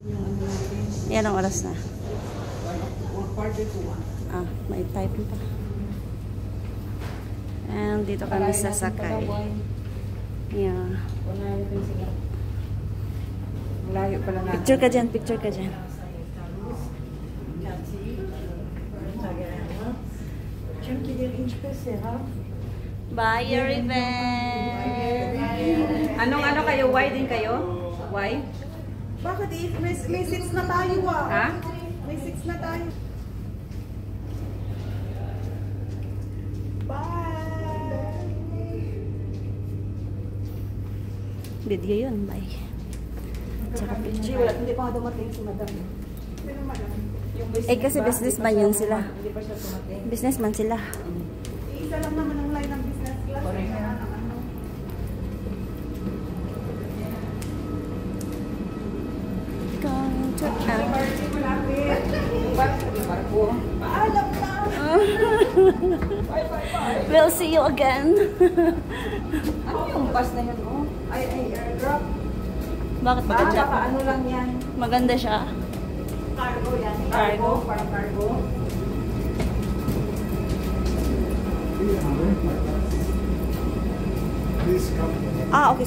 Yan ang oras na. Ah, may type pa. And dito kami sasakay. Yeah. Picture ka dyan, picture ka dyan. Bye, Riven! Anong ano kayo? Why din kayo? Why? Bakit may 6 na tayo ah? Ha? May 6 na tayo. Bye! Video yun, bye. Tsaka picture. Hindi pa dumating si madam. Sino madam? Eh kasi businessman yun sila. Hindi pa siya dumating. Businessman sila. Isa lang naman ang line ng business class. Going to Paalam na! We'll see you again. Ano yung bus na yun? Oh? Ay, airdrop. Bakit Baka maganda? ano lang yan? Maganda siya. Cargo yan. Cargo? Parang cargo? Ah, okay.